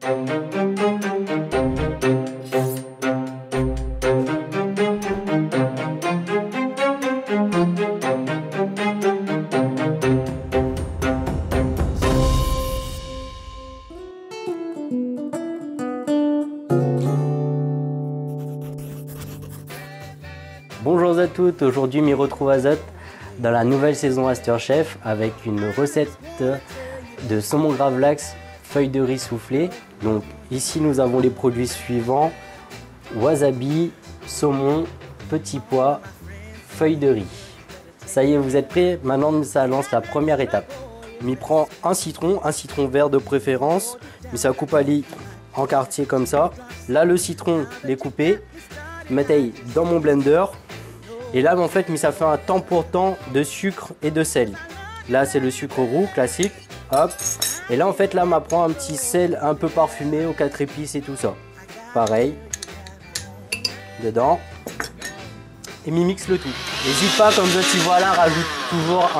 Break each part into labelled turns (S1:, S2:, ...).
S1: Bonjour à toutes, aujourd'hui m'y retrouve Azot dans la nouvelle saison MasterChef avec une recette de saumon gravlax feuille de riz soufflée. Donc ici nous avons les produits suivants: wasabi, saumon, petits pois, feuille de riz. Ça y est, vous êtes prêts? Maintenant ça lance la première étape. M'y prend un citron vert de préférence, mais ça coupe à lit en quartier comme ça. Là le citron l'est coupé, mettez dans mon blender. Et là, en fait, ça fait un temps pour temps de sucre et de sel. Là, c'est le sucre roux classique. Hop. Et là, en fait, là, m'apprend un petit sel un peu parfumé aux 4 épices et tout ça. Pareil. Dedans. Et m'y mixe le tout. N'hésite pas, comme ça, tu vois là, rajoute toujours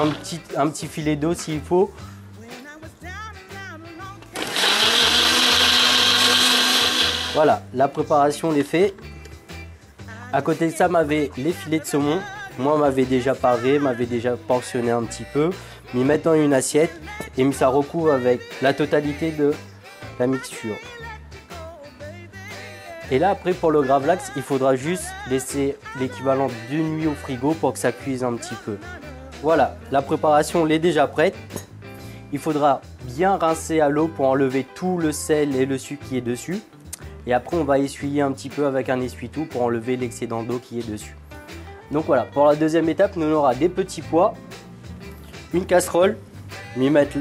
S1: un petit filet d'eau s'il faut. Voilà, la préparation est faite. À côté de ça, m'avait les filets de saumon. Moi, m'avait déjà paré, m'avait déjà portionné un petit peu. M'y mettre dans une assiette et ça recouvre avec la totalité de la mixture. Et là, après, pour le gravlax, il faudra juste laisser l'équivalent d'une nuit au frigo pour que ça cuise un petit peu. Voilà, la préparation est déjà prête. Il faudra bien rincer à l'eau pour enlever tout le sel et le sucre qui est dessus. Et après, on va essuyer un petit peu avec un essuie-tout pour enlever l'excédent d'eau qui est dessus. Donc voilà, pour la deuxième étape, nous aura des petits pois, une casserole, m'y mettre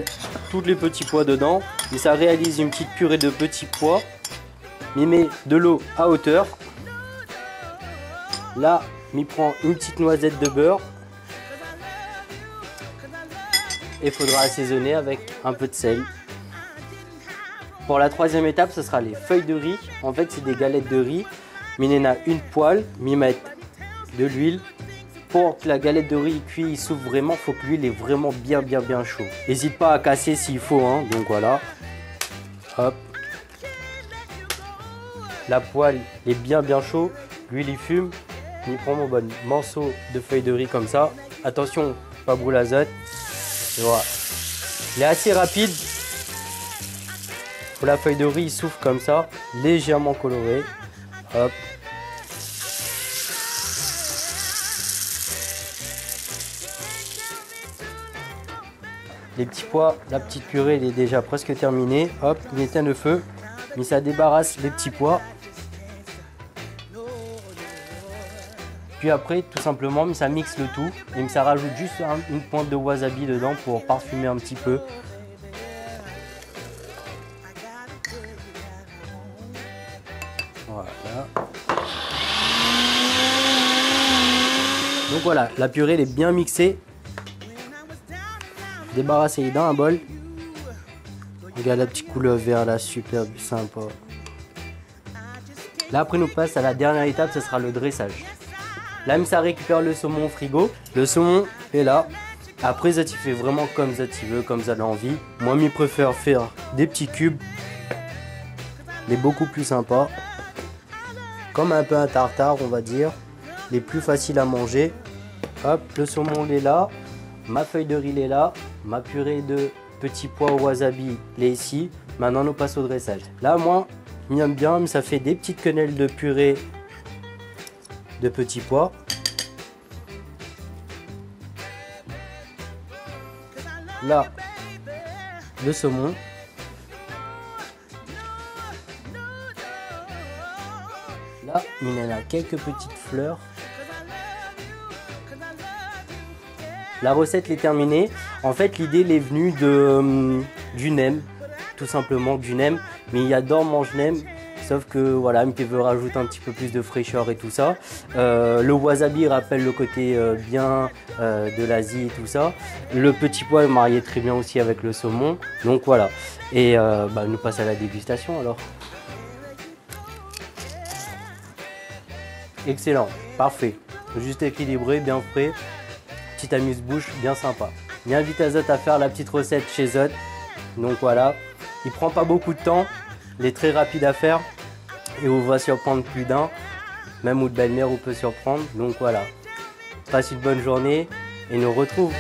S1: tous les petits pois dedans. Et ça réalise une petite purée de petits pois. M'y met de l'eau à hauteur. Là, m'y prend une petite noisette de beurre. Et il faudra assaisonner avec un peu de sel. Pour la troisième étape, ce sera les feuilles de riz. En fait, c'est des galettes de riz. M'y en a une poêle, m'y mettre de l'huile. Pour que la galette de riz cuise, il souffle vraiment, il faut que l'huile est vraiment bien chaud. N'hésite pas à casser s'il faut, hein. Donc voilà. Hop. La poêle est bien chaud, l'huile il fume. Je prends mon bon morceau de feuilles de riz comme ça. Attention, pas brûler l'azote. Et voilà. Il est assez rapide. Pour la feuille de riz, il souffle comme ça, légèrement coloré. Hop. Les petits pois, la petite purée, elle est déjà presque terminée. Hop, il éteint le feu. Mais ça débarrasse les petits pois. Puis après, tout simplement, ça mixe le tout. Et ça rajoute juste une pointe de wasabi dedans pour parfumer un petit peu. Voilà. Donc voilà, la purée elle est bien mixée. Débarrassez-les dans un bol. Regarde la petite couleur vert là, super sympa. Là après, nous passe à la dernière étape, ce sera le dressage. Là, ça récupère le saumon au frigo. Le saumon est là. Après, ça tu fais vraiment comme ça tu veux, comme ça a envie. Moi, je préfère faire des petits cubes, mais beaucoup plus sympa. Comme un peu un tartare, on va dire. Les plus faciles à manger. Hop, le saumon il est là. Ma feuille de riz est là. Ma purée de petits pois au wasabi est ici. Maintenant, nous passons au dressage. Là, moi, j'aime bien, mais ça fait des petites quenelles de purée de petits pois. Là, le saumon. Là, il y en a quelques petites fleurs. La recette est terminée. En fait, l'idée est venue du nem, tout simplement du nem. Mais il adore manger nem, sauf que voilà, il veut rajouter un petit peu plus de fraîcheur et tout ça. Le wasabi rappelle le côté bien de l'Asie et tout ça. Le petit pois est marié très bien aussi avec le saumon. Donc voilà. Et nous passe à la dégustation alors. Excellent, parfait. Juste équilibré, bien frais. Petite amuse-bouche, bien sympa. J'invite Azot à faire la petite recette chez Zot. Donc voilà, il prend pas beaucoup de temps. Il est très rapide à faire et on va surprendre plus d'un, même ou de belle-mère on peut surprendre. Donc voilà, passe une bonne journée et nous retrouve.